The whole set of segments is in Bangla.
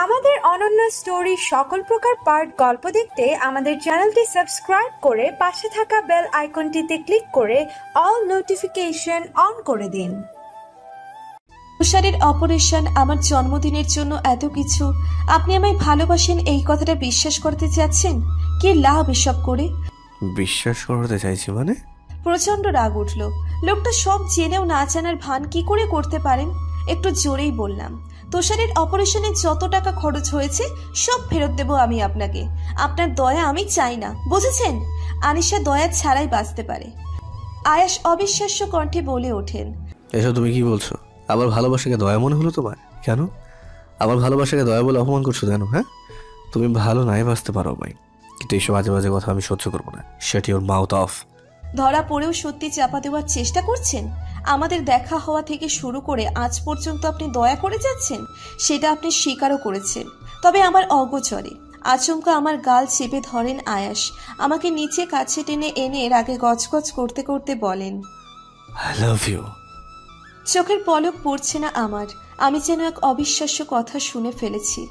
আমাদের অনন্য স্টোরি সকল প্রকার পার্ট গল্প দেখতে আমাদের চ্যানেলটি সাবস্ক্রাইব করে পাশে থাকা বেল আইকনটিতে ক্লিক করে অল নোটিফিকেশন অন করে দিন। তুষারের অপারেশন, আমার জন্মদিনের জন্য এত কিছু, আপনি আমায় ভালোবাসেন এই কথাটা বিশ্বাস করতে চাচ্ছেন? কি লাভ এসব করে? বিশ্বাস করতে চাইছি মানে? প্রচন্ড রাগ উঠল। লোকটা সব জেনেও না জানার ভান কি করে করতে পারেন? একটু জোরেই বললাম, তুষারের অপারেশনে যত টাকা খরচ হয়েছে সব ফেরত দেব আমি আপনাকে। আপনার দয়া আমি চাই না, বুঝেছেন? আনিশা দয়া ছাড়াই বাঁচতে পারে। আয়াস অবিশ্বাস্য কণ্ঠে বলে ওঠেন, এসব তুমি কি বলছো? আবার ভালোবাসাকে দয়া মনে হলো তোমার? কেন আবার ভালোবাসাকে দয়া বলে অপমান করছো কেন? হ্যাঁ, তুমি ভালো নাই বাঁচতে পারো ভাই, কিন্তু এইসব বাজে বাজে কথা আমি সহ্য করবো না। শাট ইউর মাউথ অফ। ধরা পড়েও সত্যি চাপা দেওয়ার চেষ্টা করছেন? আমাদের দেখা হওয়া থেকে শুরু করে আজ পর্যন্ত আপনি দয়া করে যাচ্ছেন, সেটা আপনি স্বীকারও করেছেন, তবে আমার অগোচরে। আচমকা আমার গাল চেপে ধরেন আয়াস, আমাকে নিচে কাছে টেনে এনে রাগে গজগজ করতে করতে বলেন, আই লাভ ইউ। চোখের পলক পড়ছে না আমার। আমি যেন এক অবিশ্বাস্য কথা শুনে ফেলেছি।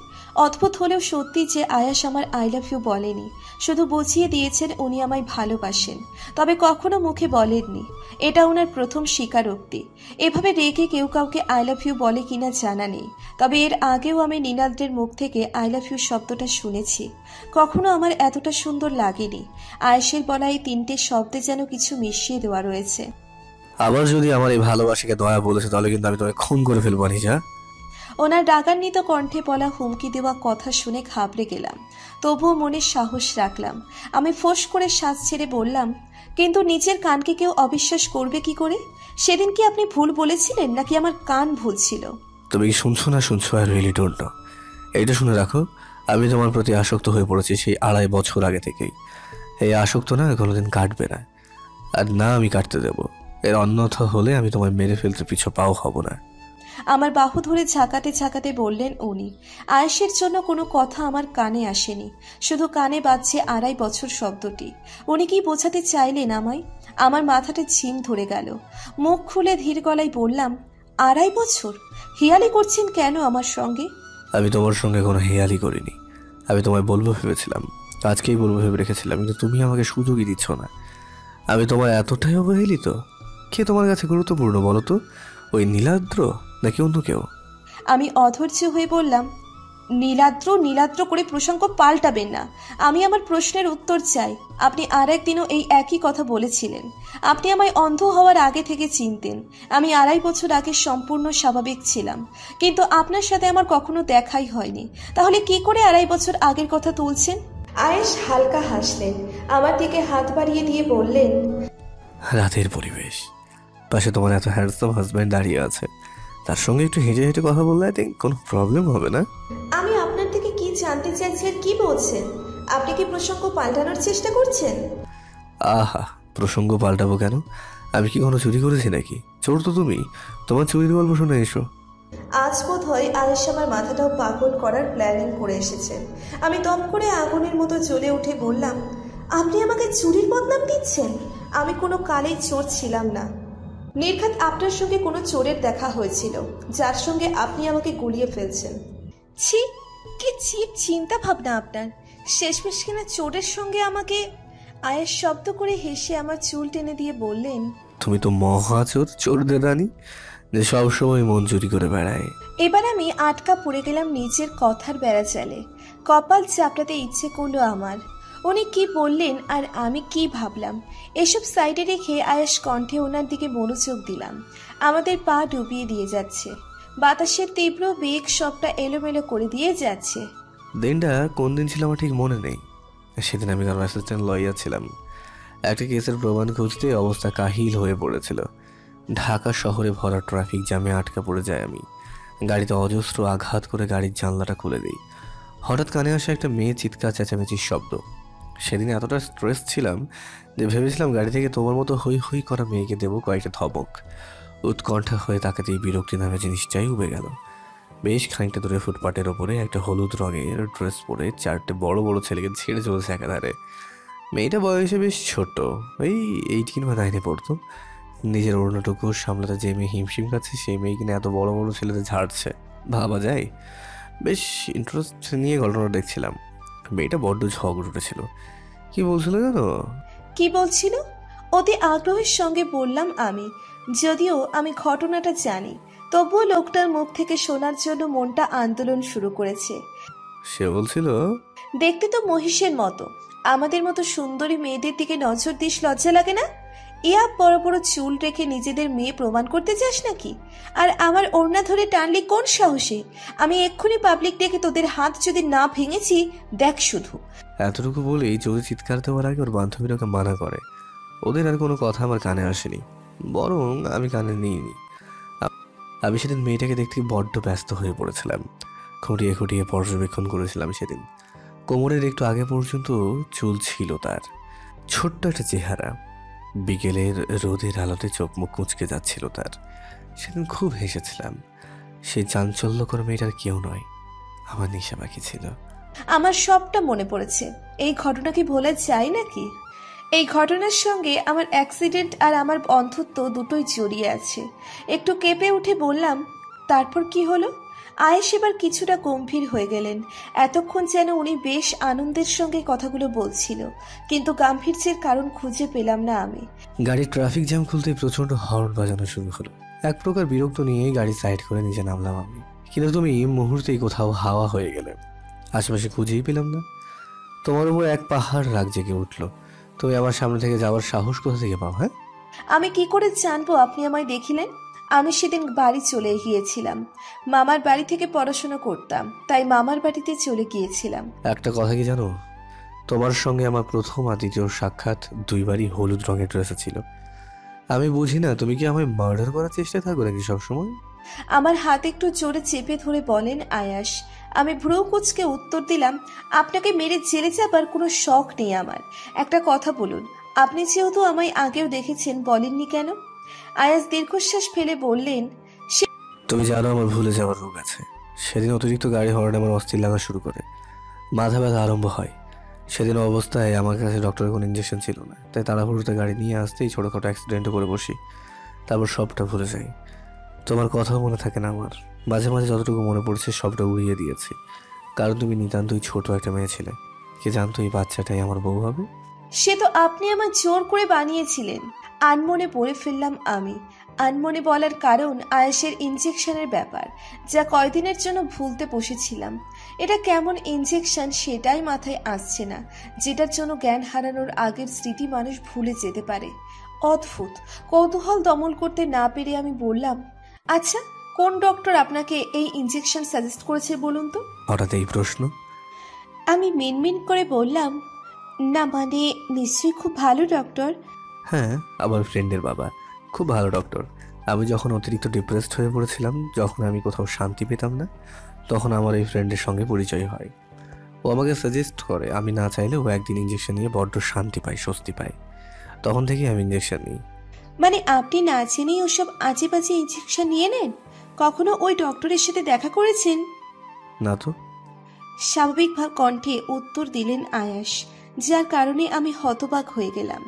অদ্ভুত হলেও সত্যি যে আয়াস আমার আই লাভ ইউ বলেনি, শুধু বুঝিয়ে দিয়েছেন উনি আমায় ভালোবাসেন, তবে কখনো মুখে বলেননি। এটা ওনার প্রথম স্বীকারোক্তি। এভাবে রেগে কেউ কাউকে আই লাভ ইউ বলে কিনা জানা নেই, তবে এর আগেও আমি নীলাদ্রের মুখ থেকে আই লাভ ইউ শব্দটা শুনেছি। কখনো আমার এতটা সুন্দর লাগেনি। আয়েশের বলা এই তিনটে শব্দে যেন কিছু মিশিয়ে দেওয়া রয়েছে। আবার যদি আমার এই ভালোবাসাকে দয়া বলেছে তাহলে কিন্তু আমি তোমায় খুন করে ফেলবো নিশা। ওনার রাগান্বিত কণ্ঠে বলা হুমকি দেওয়া কথা শুনে ঘাবড়ে গেলাম, তবুও মনে সাহস রাখলাম। আমি ফোঁস করে শ্বাস ছেড়ে বললাম, কিন্তু নিজের কানকে কেউ অবিশ্বাস করবে কি করে? সেদিন কি আপনি ভুল বলেছিলেন নাকি আমার কান ভুল ছিল? তুমি কি শুনছো না শুনছো? I really don't know. এইটা শুনে রাখো, আমি তোমার প্রতি আসক্ত হয়ে পড়েছি সেই 2.5 বছর আগে থেকেই। এই আসক্ত না কোনোদিন কাটবে না, আর না আমি কাটতে দেবো। এর অন্যথা হলে আমি তোমায় মেরে ফেলতে পিছু পাও হব না। আমার বাহু ধরে ঝাঁকাতে ঝাঁকাতে বললেন উনি। আয়েশের জন্য কোনো কথা আমার কানে আসেনি, শুধু কানে বাজছে 2.5 বছর শব্দটি। উনি কি বোঝাতে চাইলেন আমায়? আমার মাথাটা ঝিম ধরে গেল। মুখ খুলে ধীর গলায় বললাম, 2.5 বছর? হিয়ালি করছেন কেন আমার সঙ্গে? আমি তোমার সঙ্গে কোনো হেয়ালি করিনি। আমি তোমায় বলবো ভেবেছিলাম, আজকেই বলবো ভেবে রেখেছিলাম, কিন্তু তুমি আমাকে সুযোগই দিচ্ছ না। আমি তোমার এতটাই অবহেলিত? কে তোমার কাছে গুরুত্বপূর্ণ বলো তো? ওই নীলাদ্র নাকি অন্য কেউ? আমি অধৈর্য হয়ে বললাম, নীলাদ্র নীলাদ্র করে প্রসঙ্গ পাল্টাবেন না। আমি আমার প্রশ্নের উত্তর চাই। আপনি আর একদিনও এই একই কথা বলেছিলেন। আপনি আমায় অন্ধ হওয়ার আগে থেকে চিনতেন। আমি 2.5 বছর আগে সম্পূর্ণ স্বাভাবিক ছিলাম, কিন্তু আপনার সাথে আমার কখনো দেখাই হয়নি। তাহলে কি করে 2.5 বছর আগের কথা তুলছেন? আয়েশ হালকা হাসলেন, আমার দিকে হাত বাড়িয়ে দিয়ে বললেন, রাতের পরিবেশ, পাশে তোমার এত হ্যান্ডসাম হাজব্যান্ড দাঁড়িয়ে আছে, তার সঙ্গে একটু হেঁটে হেঁটে কথা বললে আই থিঙ্ক কোনো প্রবলেম হবে না। আমি আপনার থেকে কি জানতে চাইছি আর কি বলছেন? আপনি কি প্রসঙ্গ পাল্টানোর চেষ্টা করছেন? আহা, প্রসঙ্গ পাল্টাবো কেন? আমি কি কোনো চুরি করেছি নাকি? চোর তো তুমি। তোমার চুরির গল্প শুনে এসো। আজ বোধ হয় আয়েশ আমার মাথাটাও পাগল করার প্ল্যানিং করে এসেছেন। আমি দম করে আগুনের মতো জ্বলে উঠে বললাম, আপনি আমাকে চুরির বদনাম দিচ্ছেন? আমি কোনো কালেই চোর ছিলাম না। নির্ঘাত আপনার সঙ্গে কোনো চোরের দেখা হয়েছিল, যার সঙ্গে আপনি আমাকে গুলিয়ে ফেলছেন। ছি, কি চিপ চিন্তা ভাবনা আপনার! শেষমেশ কিনা চোরের সঙ্গে আমাকে। আয়েশ শব্দ করে হেসে আমার চুল টেনে দিয়ে বললেন, তুমি তো মহাচোর, চোরদের রানী, যে সবসময় মন চুরি করে বেড়ায়। এবার আমি আটকা পড়ে গেলাম নিজের কথার বেড়াচালে। কপাল চাপড়াতে ইচ্ছে করলো আমার। উনি কি বললেন আর আমি কি ভাবলাম, এসব সাইডে রেখে আয়েশ কণ্ঠে ওনার দিকে মনোযোগ দিলাম। আমাদের পা ডুবিয়ে দিয়ে যাচ্ছে, বাতাসের তীব্র বেগ সবটা এলোমেলো করে দিয়ে যাচ্ছে। দিনটা কোন দিন ছিল আমার ঠিক মনে নেই। সেদিন আমি কারণ অ্যাসিস্ট্যান্ট লয়ার ছিলাম। একটা কেসের প্রমাণ খুঁজতে অবস্থা কাহিল হয়ে পড়েছিল। ঢাকা শহরে ভরা ট্রাফিক জ্যামে আটকা পড়ে যায় আমি। গাড়িতে অজস্র আঘাত করে গাড়ির জানলাটা খুলে দিই। হঠাৎ কানে আসা একটা মেয়ে চিৎকার চেঁচামেচির শব্দ। সেদিন এতটা স্ট্রেস ছিলাম যে ভেবেছিলাম গাড়ি থেকে তোমার মতো হই হই করা মেয়েকে দেবো কয়েকটা ধমক। উৎকণ্ঠা হয়ে তাকাতেই বিরক্তি নামে জিনিসটাই উবে গেল। বেশ খানিকটা দূরে ফুটপাটের ওপরে একটা হলুদ রঙের ড্রেস পরে 4টে বড় বড় ছেলেকে ছেড়ে চলেছে একাধারে। মেয়েটা বয়সে বেশ ছোট, ওই 18 বা 9 পড়তো। নিজের ওড়নাটুকু সামলাতে যে মেয়ে হিমশিম খাচ্ছে সেই মেয়ে কিনা এত বড় বড় ছেলেদের ঝাড়ছে, ভাবা যায়? বেশ ইন্টারেস্ট নিয়ে ঘটনাটা দেখছিলাম। মেয়েটা বড্ড ঝগড় উঠেছিল। কি বলছিল জানো? কি বলছিল? অতি আগ্রহের সঙ্গে বললাম আমি। যদিও আমি ঘটনাটা জানি, তবুও লোকটার মুখ থেকে শোনার জন্য মনটা আন্দোলন শুরু করেছে। সে বলছিল, দেখতে তো মহিষের মতো, আমাদের মতো সুন্দরী মেয়েদের দিকে নজর দিস লজ্জা লাগে না? ইয়া বড় বড় চুল রেখে নিজেদের মেয়ে প্রমাণ করতে চাস নাকি? আর আমার ওড়না ধরে টানলি কোন সাহসে? আমি এক্ষুনি পাবলিক ডেকে তোদের হাত যদি না ভেঙেছি দেখ শুধু। এতটুকু বলেই জোরে চিৎকার দেওয়ার আগে ওর বান্ধবীরা ওকে মানা করে। ওদের আর কোনো কথা আমার কানে আসেনি, বরং আমি কানে নিইনি। আমি সেদিন মেয়েটাকে দেখতে বড্ড ব্যস্ত হয়ে পড়েছিলাম। খুঁটিয়ে খুঁটিয়ে পর্যবেক্ষণ করেছিলাম সেদিন। কোমরের একটু আগে পর্যন্ত চুল ছিল তার। ছোট্ট একটা চেহারা, বিকেলের রোদের আলোতে চোখ মুখ কুঁচকে যাচ্ছিল তার। সেদিন খুব হেসেছিলাম। সেই চাঞ্চল্যকর মেয়েটার কেউ নয়, আমার নিশা বাকি ছিল। আমার সবটা মনে পড়েছে। এই ঘটনা কি ভোলা যায় নাকি? এই ঘটনার সঙ্গে আমার অ্যাক্সিডেন্ট আর আমার অন্ধত্ব দুটোই জড়িয়ে আছে। একটু কেঁপে উঠে বললাম, তারপর কি হলো? আয়েশ এবার কিছুটা গম্ভীর হয়ে গেলেন। এতক্ষণ যেন উনি বেশ আনন্দের সঙ্গে কথাগুলো বলছিল, কিন্তু গাম্ভীর্যের কারণ খুঁজে পেলাম না আমি। গাড়ির ট্রাফিক জ্যাম খুলতে প্রচন্ড হর্ন বাজানো শুরু হলো। এক প্রকার বিরক্ত নিয়ে গাড়ি সাইড করে নিচে নামলাম আমি। কিন্তু তুমি মুহূর্তেই কোথাও হাওয়া হয়ে গেলে। আশেপাশে খুঁজেই পেলাম না। তোমার উপর এক পাহাড় রাগ জেগে উঠলো। তুমি আমার সামনে থেকে যাওয়ার সাহস কোথা থেকে পাও? হ্যাঁ, আমি কি করে জানবো আপনি আমায় দেখিলেন? আমি সেদিন বাড়ি চলে গিয়েছিলাম। মামার বাড়ি থেকে পড়াশোনা করতাম, তাই মামার বাড়িতে চলে গিয়েছিলাম। একটা কথা কি জানো, তোমার সঙ্গে আমার প্রথম আর দ্বিতীয় সাক্ষাৎ দুইবারই হলুদ রঙের ড্রেসে ছিল। আমি বুঝি না তুমি কি আমায় মার্ডার করার চেষ্টা থাকো নাকি সবসময়? আমার হাত একটু জোরে চেপে ধরে বলেন আয়াস। আমি ভ্রু কুঁচকে উত্তর দিলাম, আপনাকে মেরে জেলে যাবার কোনো শখ নেই আমার। একটা কথা বলুন, আপনি যেহেতু আমায় আগেও দেখেছেন, বলেননি কেন? আয়াস দীর্ঘশ্বাস ফেলে বললেন, তুমি জানো আমার ভুলে যাওয়ার রোগ আছে। সেদিন অতিরিক্ত গাড়ি হর্নে আমার অস্থির লাগা শুরু করে, মাথা ব্যথা আরম্ভ হয়। সেদিন অবস্থায় আমার কাছে ডক্টরের কোনো ইঞ্জেকশন ছিল না, তাই তাড়াহুড়োতে গাড়ি নিয়ে আসতেই ছোটোখাটো অ্যাক্সিডেন্টে করে বসি। তারপর সবটা ভুলে যাই। তোমার কথাও মনে থাকে না আমার। মাঝে মাঝে যতটুকু মনে পড়ছে সবটা উড়িয়ে দিয়েছি, কারণ তুমি নিতান্তই ছোট একটা মেয়ে ছিলে। কে জানতো এই বাচ্চাটাই আমার বউ হবে? সে তো আপনি আমার জোর করে বানিয়েছিলেন। আনমনে পড়ে ফেললাম আমি। আনমনে বলার কারণ আয়েশের ইনজেকশনের ব্যাপার, যা কয়দিনের জন্য ভুলতে বসেছিলাম। এটা কেমন ইনজেকশন সেটাই মাথায় আসছে না, যেটার জন্য জ্ঞান হারানোর আগের স্মৃতি মানুষ ভুলে যেতে পারে। অদ্ভুত। কৌতূহল দমন করতে না পেরে আমি বললাম, আচ্ছা, কোন ডক্টর আপনাকে এই ইনজেকশন সাজেস্ট করেছে বলুন তো? হঠাৎ এই প্রশ্ন? আমি মিনমিন করে বললাম, না মানে নিশ্চয়ই খুব ভালো ডক্টর। হ্যাঁ, আমার ফ্রেন্ডের বাবা খুব ভালো ডক্টর। আমি যখন অতিরিক্ত ডিপ্রেসড হয়ে পড়েছিলাম, যখন আমি কোথাও শান্তি পেতাম না, তখন আমার এই ফ্রেন্ডের সঙ্গে পরিচয় হয়। ও আমাকে সাজেস্ট করে। আমি না চাইলে ও একদিন ইঞ্জেকশন নিয়ে বড্ড শান্তি পায়, স্বস্তি পায়। তখন থেকেই আমি ইঞ্জেকশন নিই। মানে আপনি না জেনেই ওসব আজে বাজে ইনজেকশন নিয়ে নেন? কখনো ওই ডক্টরের সাথে দেখা করেছেন? না তো। স্বাভাবিক কণ্ঠে উত্তর দিলেন আয়াস, যার কারণে আমি হতবাক হয়ে গেলাম।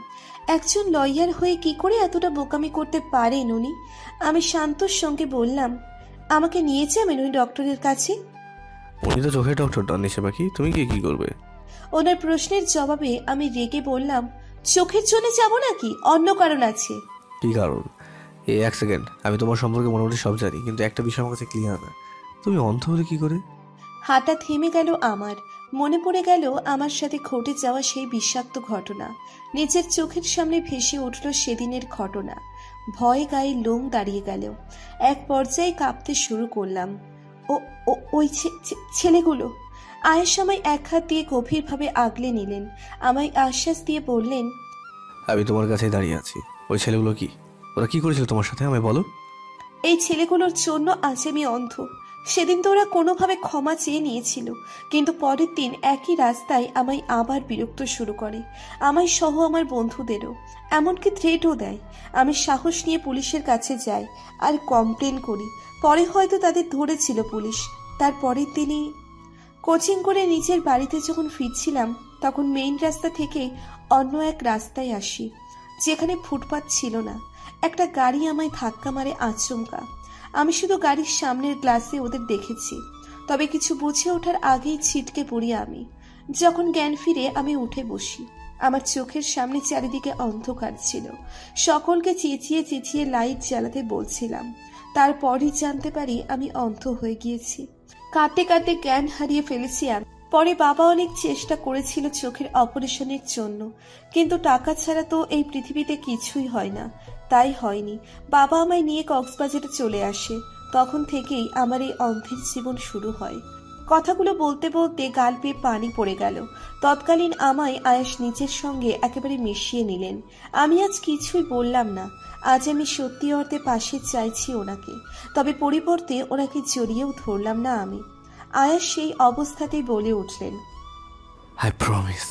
একজন লয়ার হয়ে কি করে এতটা বোকামি করতে পারেন উনি? আমি শান্তর সঙ্গে বললাম, আমাকে নিয়ে যাবেন ওই ডক্টরের কাছে? উনি তো চোখের ডক্টর নন নিশা পাখি, তুমি গিয়ে কি করবে? ওনার প্রশ্নের জবাবে আমি রেগে বললাম, চোখের জন্য যাব নাকি অন্য কারণ আছে? কি কারণ? এই এক সেকেন্ড, আমি তোমার সম্পর্কে মোটামুটি সব জানি, কিন্তু একটা বিষয় আমার কাছে ক্লিয়ার না। তুমি অন্ধ হলে কি করে? হাঁটা থেমে গেল আমার। মনে পড়ে গেল আমার সাথে ঘটে যাওয়া সেই বিষাক্ত ঘটনা। নিজের চোখের সামনে ভেসে উঠল সেদিনের ঘটনা। ভয়ে গায়ে লোম দাঁড়িয়ে গেল। এক পর্যায়ে কাঁপতে শুরু করলাম। ও ওই ছেলেগুলো। আয়েশ আমায় এক হাত দিয়ে গভীরভাবে আগলে নিলেন। আমায় আশ্বাস দিয়ে বললেন, আমি তোমার কাছেই দাঁড়িয়ে আছি। ওই ছেলেগুলো কি, ওরা কি করেছিল তোমার সাথে আমায় বলো। এই ছেলেগুলোর জন্য আজ আমি অন্ধ। সেদিন তো ওরা কোনোভাবে ক্ষমা চেয়ে নিয়েছিল, কিন্তু পরের দিন একই রাস্তায় আমায় আবার বিরক্ত শুরু করে, আমায় সহ আমার বন্ধুদেরও। এমনকি থ্রেটও দেয়। আমি সাহস নিয়ে পুলিশের কাছে যাই আর কমপ্লেন করি। পরে হয়তো তাদের ধরেছিল পুলিশ। তার পরের দিনই কোচিং করে নিজের বাড়িতে যখন ফিরছিলাম, তখন মেইন রাস্তা থেকে অন্য এক রাস্তায় আসি, যেখানে ফুটপাত ছিল না। একটা গাড়ি আমায় ধাক্কা মারে আচমকা। আমি শুধু গাড়ির সামনের গ্লাসে ওদের দেখেছি। তবে কিছু বুঝে ওঠার আগেই ছিটকে পড়ি আমি। যখন জ্ঞান ফিরে আমি উঠে বসি। আমার চোখের সামনে চারিদিকে অন্ধকার ছিল। সকলকে চেঁচিয়ে চেঁচিয়ে লাইট জ্বালাতে বলছিলাম। তারপরই জানতে পারি আমি অন্ধ হয়ে গিয়েছি। কাঁদতে কাঁদতে জ্ঞান হারিয়ে ফেলেছি আমি। পরে বাবা অনেক চেষ্টা করেছিল চোখের অপারেশনের জন্য, কিন্তু টাকা ছাড়া তো এই পৃথিবীতে কিছুই হয় না। তাই হয়নি। বাবা আমায় নিয়ে কক্সবাজারে চলে আসে। তখন থেকেই আমার এই অন্ধের জীবন শুরু হয়। কথাগুলো বলতে বলতে গাল পেয়ে পানি পড়ে গেল। তৎকালীন আমায় আয়াস নিজের সঙ্গে একেবারে মিশিয়ে নিলেন। আমি আজ কিছুই বললাম না। আজ আমি সত্যি অর্থে পাশে চাইছি ওনাকে, তবে পরিবর্তে ওনাকে জড়িয়েও ধরলাম না আমি। আয়াস সেই অবস্থাতেই বলে উঠলেন, আই প্রমিস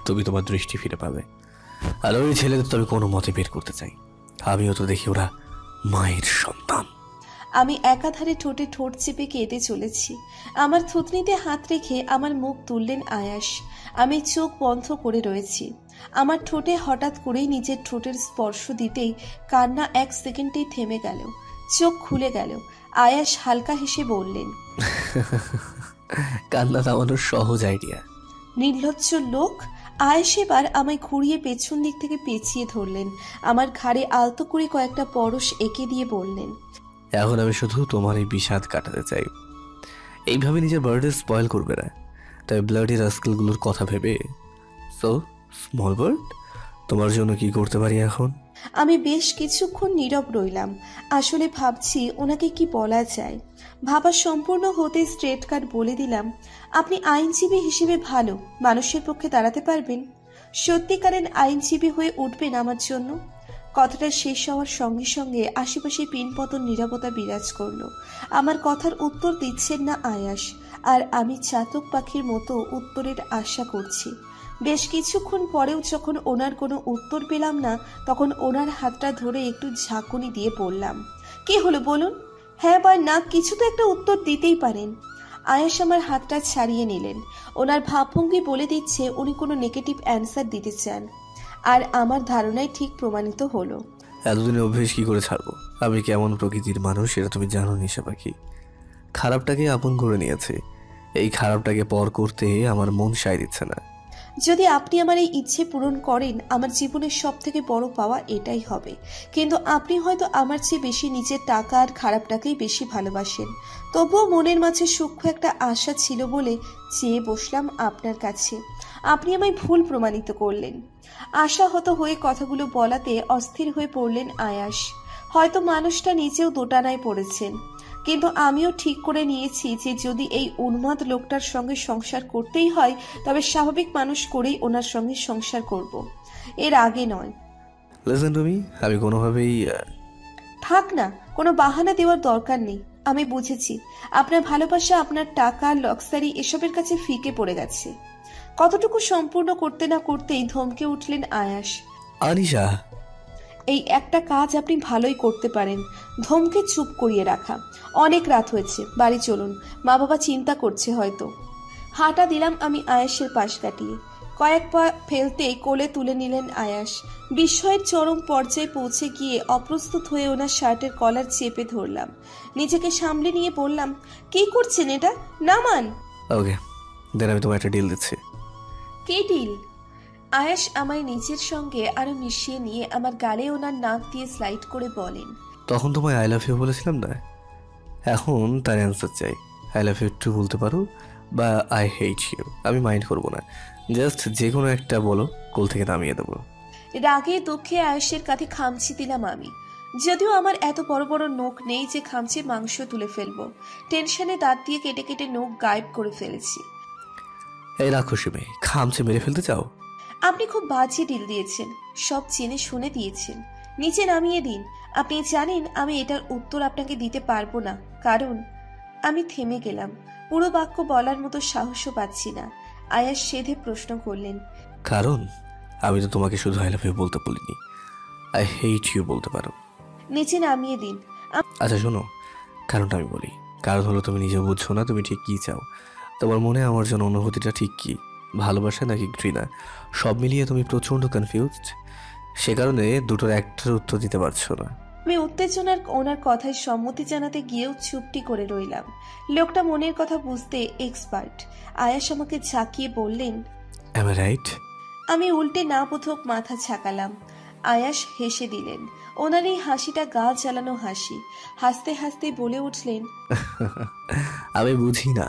তুমি তোমার দৃষ্টি ফিরে পাবে। আর ওই ছেলেদের তো আমি কোনো মতে বের করতে চাই। আমিও তো দেখি ওরা মায়ের সন্তান। আমি একাধারে ঠোঁটে ঠোঁট চেপে কেঁদে চলেছি। আমার থুতনিতে হাত রেখে আমার মুখ তুললেন আয়াস। আমি চোখ বন্ধ করে রয়েছি। আমার ঠোঁটে হঠাৎ করেই নিজের ঠোঁটের স্পর্শ দিতেই কান্না 1 সেকেন্ডেই থেমে গেল। চোখ খুলে গেল। আয়াস হালকা হেসে বললেন, কান্না থামানোর সহজ আইডিয়া। নির্লজ্জ লোক। আয়েশ এবার আমায় ঘুরিয়ে পেছন দিক থেকে পেঁচিয়ে ধরলেন। আমার ঘাড়ে আলতো করে কয়েকটা পরশ এঁকে দিয়ে বললেন, এখন আমি শুধু তোমার এই বিষাদ কাটাতে চাই। এইভাবে নিজের বার্থডে স্পয়েল করবে না। তাই ব্লাডি রাস্কেলগুলোর কথা ভেবে সো স্মল বার্ড, তোমার জন্য কি করতে পারি এখন? আমি বেশ কিছুক্ষণ নীরব রইলাম। আসলে ভাবছি ওনাকে কি বলা যায়। ভাবা সম্পূর্ণ হতে স্ট্রেট কাট বলে দিলাম, আপনি আইনজীবী হিসেবে ভালো মানুষের পক্ষে দাঁড়াতে পারবেন? সত্যিকারের আইনজীবী হয়ে উঠবেন আমার জন্য? কথাটা শেষ হওয়ার সঙ্গে সঙ্গে আশেপাশে পিনপতন নীরবতা বিরাজ করলো। আমার কথার উত্তর দিচ্ছেন না আয়াস, আর আমি চাতক পাখির মতো উত্তরের আশা করছি। বেশ কিছুক্ষণ পরেও যখন ওনার কোনো উত্তর পেলাম না, তখন ওনার হাতটা ধরে একটু ঝাঁকুনি দিয়ে বললাম, কি হলো বলুন? হ্যাঁ বা না কিছু তো একটা উত্তর দিতেই পারেন। আয়াস আমার হাতটা ছাড়িয়ে নিলেন। ওনার ভাবভঙ্গি বলে দিচ্ছে উনি কোনো নেগেটিভ অ্যান্সার দিতে চান। আর আমার ধারণাই ঠিক প্রমাণিত হলো। এতদিনে অভ্যেস কি করে ছাড়বো? আমি কেমন প্রকৃতির মানুষ সেটা তুমি জানো নিশা পাখি। খারাপটাকে আপন করে নিয়েছে। এই খারাপটাকে পর করতে আমার মন সায় দিচ্ছে না। যদি আপনি আমার এই ইচ্ছে পূরণ করেন, আমার জীবনের সব থেকে বড় পাওয়া এটাই হবে। কিন্তু আপনি হয়তো আমার চেয়ে বেশি নিজের টাকা আর খারাপটাকেই বেশি ভালোবাসেন। তবুও মনের মাঝে সূক্ষ্ম একটা আশা ছিল বলে চেয়ে বসলাম আপনার কাছে। আপনি আমায় ভুল প্রমাণিত করলেন। আশাহত হয়ে কথাগুলো বলাতে অস্থির হয়ে পড়লেন আয়াস। হয়তো মানুষটা নিজেও দোটানায় পড়েছেন, কিন্তু আমিও ঠিক করে নিয়েছি যে যদি এই উন্মাদ লোকটার সঙ্গে সংসার করতেই হয়, তবে স্বাভাবিক মানুষ করেই ওনার সঙ্গে সংসার করব, এর আগে নয়। লিসেন তুমি, আমি কোনোভাবেই থাক না, কোনো বাহানা দেওয়ার দরকার নেই। আমি বুঝেছি আপনার ভালোবাসা আপনার টাকা, লাক্সারি এসবের কাছে ফিকে পড়ে গেছে। কতটুকু সম্পূর্ণ করতে না করতেই ধমকে উঠলেন আয়াস। আনিশা, এই একটা কাজ আপনি ভালোই করতে পারেন, ধমকে চুপ করিয়ে রাখা। অনেক রাত হয়েছে, বাড়ি চলুন। মা বাবা চিন্তা করছে হয়তো। হাঁটা দিলাম আমি আয়াসের পাশ কাটিয়ে। কয়েক পা ফেলতেই কোলে তুলে নিলেন আয়াস। বিস্ময়ের চরম পর্যায়ে পৌঁছে গিয়ে অপ্রস্তুত হয়ে ওনার শার্টের কলার চেপে ধরলাম। নিজেকে সামলে নিয়ে বললাম, কি করছেন এটা? নামান। ওকে দেন, আমি তোমার একটা ডিল দিচ্ছি। কে ডিল? আয়াস আমায় নিজের সঙ্গে আরো মিশিয়ে নিয়ে আমার গালে ওনার নাক দিয়ে স্লাইড করে বলেন, তখন তোমায় আই লাভ ইউ বলেছিলাম না, এখন তার অ্যান্সার চাই। আই লাভ ইউ টু বলতে পারো বা আই হেট ইউ, আমি মাইন্ড করবো না। জাস্ট যে কোনো একটা বলো, কোল থেকে নামিয়ে দেবো। রাগে দুঃখে আয়েশের কাঁধে খামচি দিলাম আমি। যদিও আমার এত বড় বড় নখ নেই যে খামচির মাংস তুলে ফেলবো। টেনশনে দাঁত দিয়ে কেটে কেটে নখ গায়েব করে ফেলেছি। এই রাক্ষসী মেয়ে, খামচে মেরে ফেলতে চাও? আপনি খুব বাজে ডিল দিয়েছেন, সব জেনে শুনে দিয়েছেন। নিচে নামিয়ে দিন। আপনি জানেন আমি এটার উত্তর আপনাকে দিতে পারবো না, কারণ আমি থেমে গেলাম। পুরো বাক্য বলার মতো সাহসও পাচ্ছি না। আয়াস সেধে প্রশ্ন করলেন, কারণ আমি তো তোমাকে শুধু আই লাভ ইউ বলতে বলিনি, আই হেট ইউ বলতে পারো। নিচে নামিয়ে দিন। আচ্ছা শোনো, কারণটা আমি বলি। কারণ হলো তুমি নিজে বুঝছো না তুমি ঠিক কী চাও। তোমার মনে আমার জন্য অনুভূতিটা ঠিক কী, ভালোবাসা নাকি ঘৃণা, সব মিলিয়ে তুমি প্রচণ্ড কনফিউজড। সে কারণে দুটোর একটার উত্তর দিতে পারছো না। আমি উত্তেজনার ওনার কথায় সম্মতি জানাতে গিয়েও চুপটি করে রইলাম। লোকটা মনের কথা বুঝতে এক্সপার্ট। আয়াস আমাকে ঝাঁকিয়ে বললেন, Am I right? আমি উল্টে না বোধক মাথা ঝাঁকালাম। আয়াস হেসে দিলেন। ওনার এই হাসিটা গা জ্বালানো হাসি। হাসতে হাসতে বলে উঠলেন, আমি বুঝি না,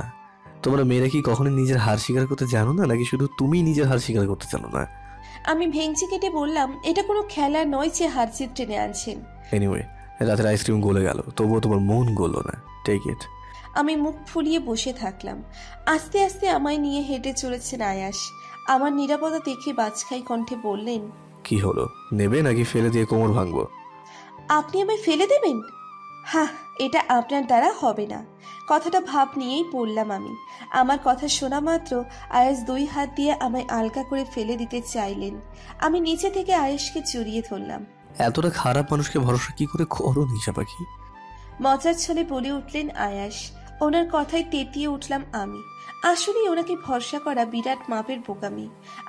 তোমরা মেয়েরা কি কখনো নিজের হার স্বীকার করতে জানো না, নাকি শুধু তুমি নিজের হার স্বীকার করতে জানো না? আমি ভেঙচি কেটে বললাম, এটা কোনো খেলা নয় যে হার জিত টেনে আনছেন। এনিওয়ে, রাতের আইসক্রিম গলে গেল, তবুও তোমার মন গলো না। Take it. আমি মুখ ফুলিয়ে বসে থাকলাম। আস্তে আস্তে আমায় নিয়ে হেঁটে চলেছেন আয়াস। আমার নিরাপত্তা দেখে বাজখাই কণ্ঠে বললেন, কি হলো, নেবে নাকি ফেলে দিয়ে কোমর ভাঙবো? আপনি আমায় ফেলে দেবেন? হ্যাঁ, এটা আপনার দ্বারা হবে না। কথাটা ভাব নিয়েই বললাম আমি। আমার কথা শোনা মাত্র আয়াস 2 হাত দিয়ে আমায় আলগা করে ফেলে দিতে চাইলেন। আমি নিচে থেকে আয়াসকে জড়িয়ে ধরলাম। এতটা খারাপ মানুষকে ভরসা কি করে করো নিশা পাখি? মজার ছলে বলে উঠলেন আয়াস। ওনার কথায় তেতিয়ে উঠলাম আমি। আসলেই ওনাকে ভরসা করা বিরাট মাপের বোকামি।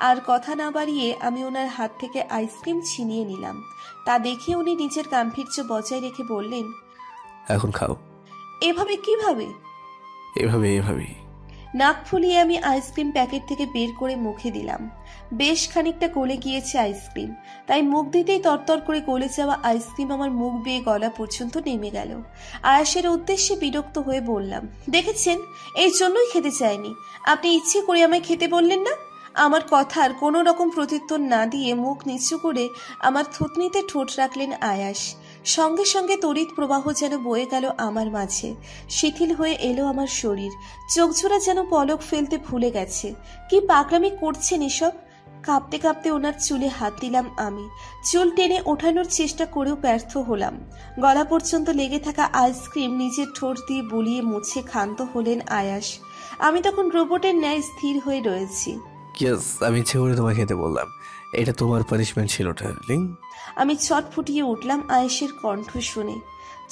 আর কথা না বাড়িয়ে আমি ওনার হাত থেকে আইসক্রিম ছিনিয়ে নিলাম। তা দেখে উনি নিজের গাম্ভীর্য বজায় রেখে বললেন, এখন খাও। এভাবে কিভাবে? এভাবে। নাক ফুলিয়ে আমি আইসক্রিম প্যাকেট থেকে বের করে মুখে দিলাম। বেশ খানিকটা গলে গিয়েছে আইসক্রিম, তাই মুখ দিতেই তরতর করে গলে যাওয়া আইসক্রিম আমার মুখ বেয়ে গলা পর্যন্ত নেমে গেল। আয়াসের উদ্দেশ্যে বিরক্ত হয়ে বললাম, দেখেছেন, এই জন্যই খেতে চাইনি। আপনি ইচ্ছে করে আমায় খেতে বললেন না। আমার কথার কোনো রকম প্রত্যুত্তর না দিয়ে মুখ নিচু করে আমার থুতনিতে ঠোঁট রাখলেন আয়াস। সঙ্গে সঙ্গে তড়িৎ প্রবাহ যেন বয়ে গেল আমার মাঝে। শিথিল হয়ে এলো আমার শরীর। চোখজোড়া যেন পলক ফেলতে ভুলে গেছে। কি পাগলামি করছেন এসব? কাঁপতে কাঁপতে ওনার চুলে হাত দিলাম আমি। চুল টেনে ওঠানোর চেষ্টা করেও ব্যর্থ হলাম। গলা পর্যন্ত লেগে থাকা আইসক্রিম নিজের ঠোঁট দিয়ে বুলিয়ে মুছে ক্ষান্ত হলেন আয়াস। আমি তখন রোবটের ন্যায় স্থির হয়ে রয়েছি। ইয়েস, আমি ইচ্ছে করে তোমাকে খেতে বললাম। এটা তোমার পানিশমেন্ট ছিল ডার্লিং। আমি ছটফটিয়ে উঠলাম আয়াসের কণ্ঠ শুনে।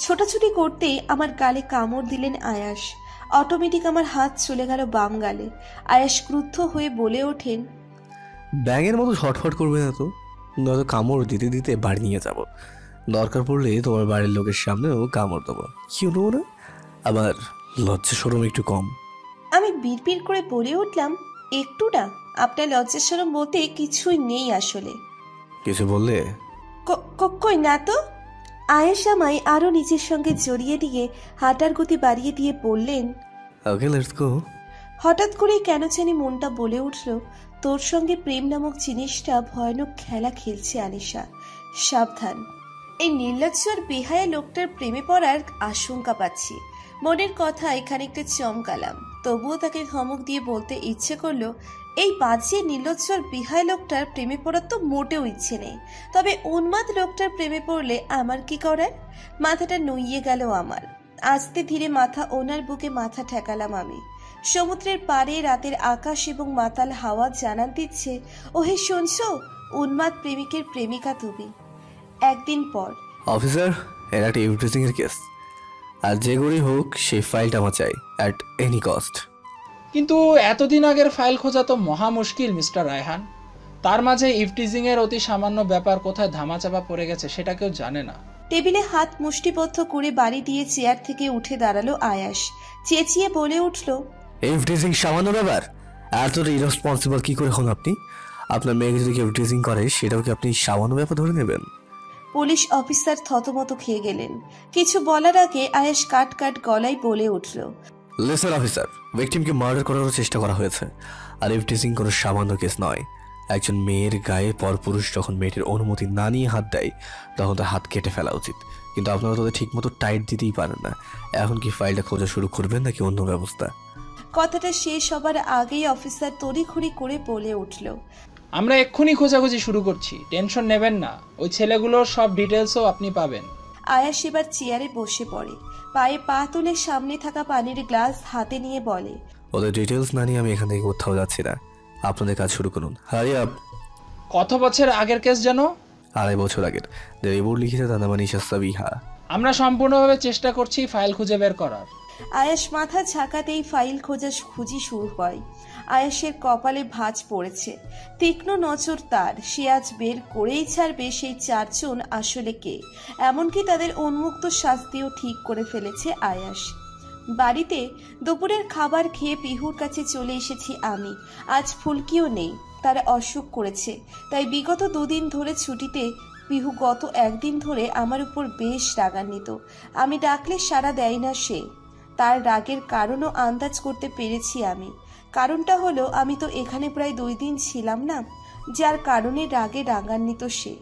ছোটাছুটি করতেই আমার গালে কামড় দিলেন আয়াস। অটোমেটিক আমার হাত চলে গেল বাম গালে। আয়াস ক্রুদ্ধ হয়ে বলে ওঠেন, ব্যাঙের মতো ছটফট করবে না তো, নয়তো কামড় দিতে দিতে বাড়ি নিয়ে যাব। দরকার পড়লে তোমার বাড়ির লোকের সামনেও কামড় দেবো। কি হলো না, আবার লজ্জা শরম একটু কম? আমি বিড়বিড় করে বলে উঠলাম, একটু না, আপনার লজ্জা শরম বলতে কিছুই নেই আসলে। কিছু বললে? কই না তো। আয়েশ আমায় আরো নিজের সঙ্গে জড়িয়ে দিয়ে হাঁটার গতি বাড়িয়ে দিয়ে বললেন, ওকে, লেটস গো। হঠাৎ করেই কেন জানি মনটা বলে উঠল, তোর সঙ্গে প্রেম নামক জিনিসটা ভয়ানক খেলা খেলছে আনিশা, সাবধান। এই নির্লজ্জ আর বেহায়া লোকটার প্রেমে পড়ার আশঙ্কা পাচ্ছি। মনের কথায় খানিকটা চমকালাম, তবুও তাকে ধমক দিয়ে বলতে ইচ্ছে করলো, এই বাজে নির্লজ্জ আর বেহায়া লোকটার প্রেমে পড়ার তো মোটেও ইচ্ছে নেই, তবে উন্মাদ লোকটার প্রেমে পড়লে আমার কি করার। মাথাটা নুইয়ে গেল আমার। আস্তে ধীরে মাথা ওনার বুকে মাথা ঠেকালাম আমি। সমুদ্রের পাড়ে রাতের আকাশ এবং মাতাল হাওয়া জানান দিচ্ছে, ওহে শুনছো, উন্মাদ প্রেমিকের প্রেমিকা তুমি। একদিন পর। অফিসার, এটা একটা ইভটিজিং এর কেস, আর যে করেই হোক সেই ফাইলটা আমার চাই, অ্যাট এনি কস্ট। কিন্তু এতদিন আগের ফাইল খোঁজা তো মহা মুশকিল মিস্টার রায়হান। তার মাঝে ইভটিজিং এর অতি সামান্য ব্যাপার কোথায় ধামাচাপা পড়ে গেছে সেটা কেউ জানে না। টেবিলে হাত মুষ্টিবদ্ধ করে বাড়ি দিয়ে চেয়ার থেকে উঠে দাঁড়ালো আয়াস। চেঁচিয়ে বলে উঠল, ইভটিজিং সামান্য ব্যাপার? এতটা ইরেসপন্সিবল কি করে হন আপনি? আপনার মেয়েকে যদি কেউ ইভটিজিং করে সেটাও কি আপনি সামান্য ব্যাপার ধরে নেবেন? পুলিশ অফিসার থতমত খেয়ে গেলেন। কিছু বলার আগে আয়াস কাট কাট গলায় বলে উঠল, লিসেন অফিসার, ভিকটিমকে মার্ডার করার চেষ্টা করা হয়েছে, আর ইভটিজিং কোনো সামান্য কেস নয়। একজন মেয়ের গায়ে পরপুরুষ যখন মেয়েটির অনুমতি না নিয়ে হাত দেয় তখন তার হাত কেটে ফেলা উচিত, কিন্তু আপনারা তাদের ঠিক মতো টাইট দিতেই পারেন না। এখন কি ফাইলটা খোঁজা শুরু করবেন নাকি অন্য ব্যবস্থা? কথাটা শেষ হবার আগেই অফিসার তড়িঘড়ি করে বলে উঠল, আমরা এক্ষুনি খোঁজাখুঁজি শুরু করছি, টেনশন নেবেন না। ওই ছেলেগুলোর সব ডিটেলসও আপনি পাবেন। আয়াস এবার চেয়ারে বসে পড়ে, পায়ে পা তুলে সামনে থাকা পানির গ্লাস হাতে নিয়ে বলে, ওদের ডিটেলস না নিয়ে আমি এখান থেকে কোথাও যাচ্ছি না। আপনাদের কাজ শুরু করুন, হারি আপ। কত বছর আগের কেস যেন? 2.5 বছর আগের। রিপোর্ট লিখেছে তার নাম নিশা সাবিহা। আমরা সম্পূর্ণভাবে চেষ্টা করছি ফাইল খুঁজে বের করার। আয়াস মাথা ঝাঁকাতেই ফাইল খুঁজি শুরু হয়। আয়াসের কপালে ভাঁজ পড়েছে, তীক্ষ্ণ নজর তার। সে আজ বের করেই ছাড়বে সেই 4 জন আসলে কে, এমনকি তাদের উন্মুক্ত শাস্তিও ঠিক করে ফেলেছে আয়াস। বাড়িতে দুপুরের খাবার খেয়ে পিহুর কাছে চলে এসেছি আমি। আজ ফুলকিও নেই, তারা অসুখ করেছে, তাই বিগত 2 দিন ধরে ছুটিতে। পিহু গত 1 দিন ধরে আমার উপর বেশ রাগান্বিত। আমি ডাকলে সাড়া দেয় না সে। তার রাগের কারণও আন্দাজ করতে পেরেছি আমি। কারণটা হলো আমি তো এখানে প্রায় 2 দিন ছিলাম না, যার কারণে রাগে রাগান্বিত সে।